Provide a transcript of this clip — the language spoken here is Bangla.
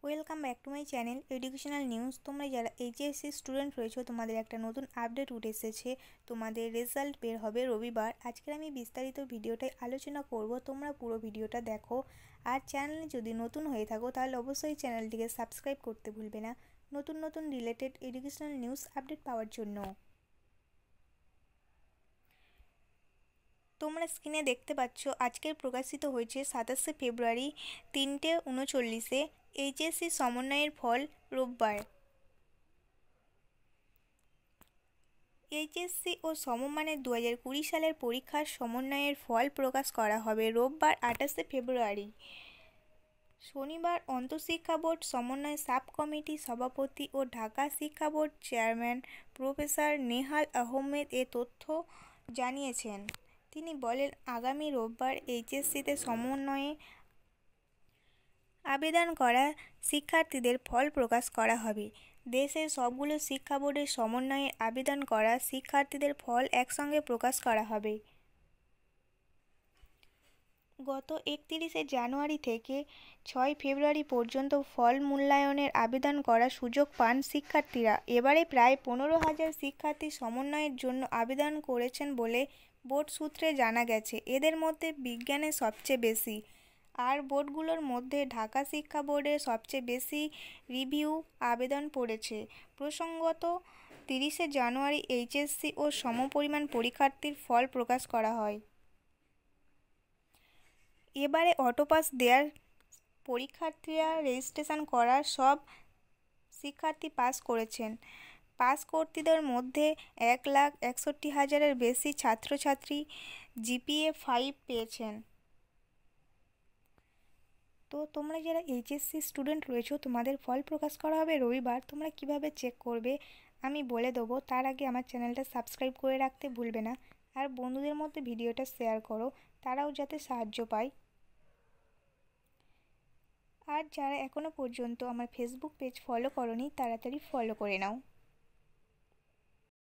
Welcome back to my channel educational news. তোমরা যারা এইচএসসি স্টুডেন্ট রয়েছো তোমাদের একটা নতুন আপডেট উঠে এসেছে। তোমাদের রেজাল্ট বের হবে রবিবার। আজকের আমি বিস্তারিত ভিডিওটাই আলোচনা করব, তোমরা পুরো ভিডিওটা দেখো। আর চ্যানেলে যদি নতুন হয়ে থাকো তাহলে অবশ্যই চ্যানেলটিকে সাবস্ক্রাইব করতে ভুলবে না নতুন নতুন রিলেটেড এডুকেশনাল নিউজ আপডেট পাওয়ার জন্য। তোমরা স্ক্রিনে দেখতে পাচ্ছ আজকের প্রকাশিত হয়েছে 27শে ফেব্রুয়ারি 3:39 এইচএসসি সমন্বয়ের ফল রোববার। এইচএসসি ও সমমানের 2020 সালের পরীক্ষার সমন্বয়ের ফল প্রকাশ করা হবে রোববার 28শে ফেব্রুয়ারি। শনিবার অন্তঃশিক্ষা বোর্ড সমন্বয় সাব কমিটি সভাপতি ও ঢাকা শিক্ষা board chairman professor Nehal Ahmed এ তথ্য জানিয়েছেন। তিনি বলেন, আগামী রোববার এইচএসসিতে সমন্বয়ে আবেদন করা শিক্ষার্থীদের ফল প্রকাশ করা হবে। দেশের সবগুলো শিক্ষা বোর্ডের সমন্বয়ে আবেদন করা শিক্ষার্থীদের ফল একসঙ্গে প্রকাশ করা হবে। গত 31শে জানুয়ারি থেকে 6 ফেব্রুয়ারি পর্যন্ত ফল মূল্যায়নের আবেদন করার সুযোগ পান শিক্ষার্থীরা। এবারে প্রায় 15,000 শিক্ষার্থী সমন্বয়ের জন্য আবেদন করেছেন বলে বোর্ড সূত্রে জানা গেছে। এদের মধ্যে বিজ্ঞানে সবচেয়ে বেশি। আর বোর্ডগুলোর মধ্যে ঢাকা শিক্ষা বোর্ডে সবচেয়ে বেশি রিভিউ আবেদন পড়েছে। প্রসঙ্গত, 30শে জানুয়ারি এইচএসসি ও সমপরিমাণ পরীক্ষার্থীর ফল প্রকাশ করা হয়। এবারে অটোপাস দেওয়ার পরীক্ষার্থীরা রেজিস্ট্রেশন করার সব শিক্ষার্থী পাস করেছেন। পাসকর্তীদের মধ্যে 1,61,000-এর বেশি ছাত্রছাত্রী জিপিএ 5 পেয়েছেন। তো তোমরা যারা এইচএসসি স্টুডেন্ট রয়েছো তোমাদের ফল প্রকাশ করা হবে রবিবার। তোমরা কিভাবে চেক করবে আমি বলে দেবো। তার আগে আমার চ্যানেলটা সাবস্ক্রাইব করে রাখতে ভুলবে না। আর বন্ধুদের মধ্যে ভিডিওটা শেয়ার করো, তারাও যাতে সাহায্য পায়। আর যারা এখনও পর্যন্ত আমার ফেসবুক পেজ ফলো করোনি তাড়াতাড়ি ফলো করে নাও।